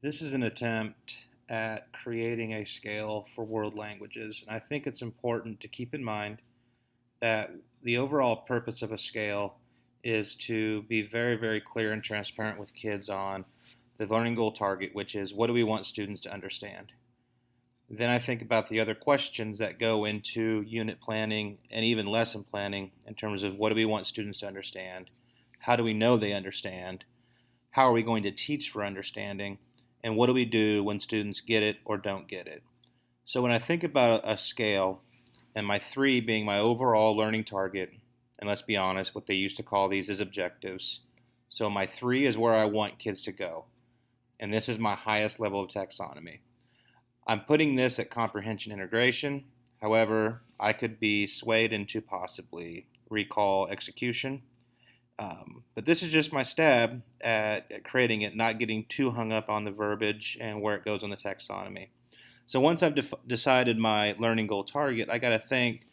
This is an attempt at creating a scale for world languages, and I think it's important to keep in mind that the overall purpose of a scale is to be very, very clear and transparent with kids on the learning goal target, which is what do we want students to understand? Then I think about the other questions that go into unit planning and even lesson planning in terms of what do we want students to understand? How do we know they understand? How are we going to teach for understanding? And what do we do when students get it or don't get it? So when I think about a scale, and my three being my overall learning target, and let's be honest, what they used to call these is objectives. So my three is where I want kids to go, and this is my highest level of taxonomy. I'm putting this at comprehension integration. However, I could be swayed into possibly recall execution. But this is just my stab at creating it, not getting too hung up on the verbiage and where it goes on the taxonomy. So once I've decided my learning goal target, I got to think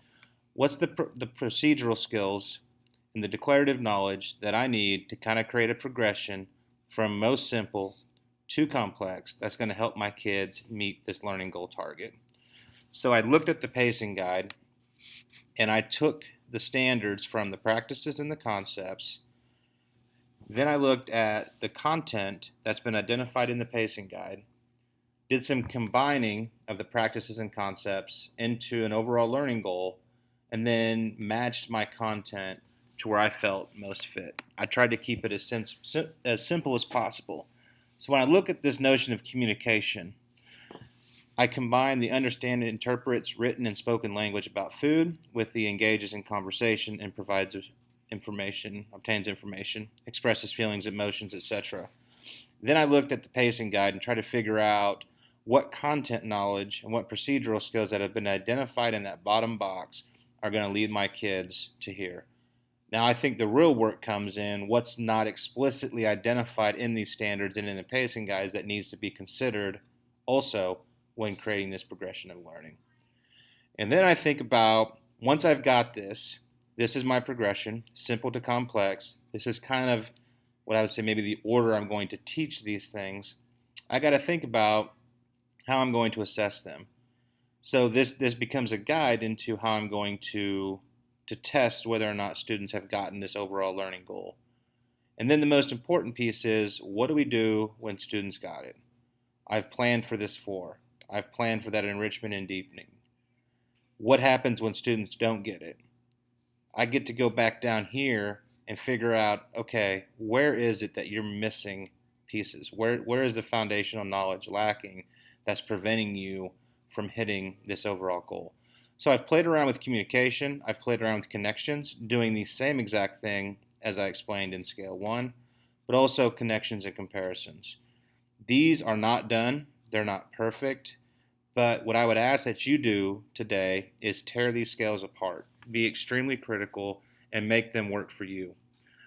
what's the procedural skills and the declarative knowledge that I need to kind of create a progression from most simple to complex that's going to help my kids meet this learning goal target. So I looked at the pacing guide and I took the standards from the practices and the concepts. Then I looked at the content that's been identified in the pacing guide, did some combining of the practices and concepts into an overall learning goal, and then matched my content to where I felt most fit. I tried to keep it as simple as possible. So when I look at this notion of communication, I combine the understand and interprets written and spoken language about food with the engages in conversation and provides information, obtains information, expresses feelings, emotions, etc. Then I looked at the pacing guide and tried to figure out what content knowledge and what procedural skills that have been identified in that bottom box are going to lead my kids to here. Now, I think the real work comes in what's not explicitly identified in these standards and in the pacing guides that needs to be considered also when creating this progression of learning. And then I think about once I've got this is my progression, simple to complex. This is kind of what I would say maybe the order I'm going to teach these things. I got to think about how I'm going to assess them. So this becomes a guide into how I'm going to test whether or not students have gotten this overall learning goal. And then the most important piece is what do we do when students got it? I've planned for this for. I've planned for that enrichment and deepening. What happens when students don't get it? I get to go back down here and figure out, okay, where is it that you're missing pieces? Where is the foundational knowledge lacking that's preventing you from hitting this overall goal? So I've played around with communication, I've played around with connections, doing the same exact thing as I explained in Scale 1, but also connections and comparisons. These are not done, they're not perfect, but what I would ask that you do today is tear these scales apart, be extremely critical, and make them work for you.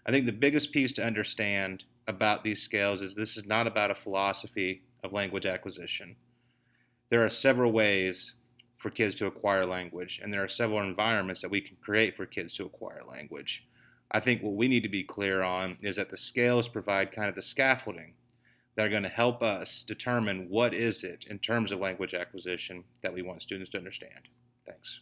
I think the biggest piece to understand about these scales is this is not about a philosophy of language acquisition. There are several ways for kids to acquire language, and there are several environments that we can create for kids to acquire language. I think what we need to be clear on is that the scales provide kind of the scaffolding that are going to help us determine what is it in terms of language acquisition that we want students to understand. Thanks.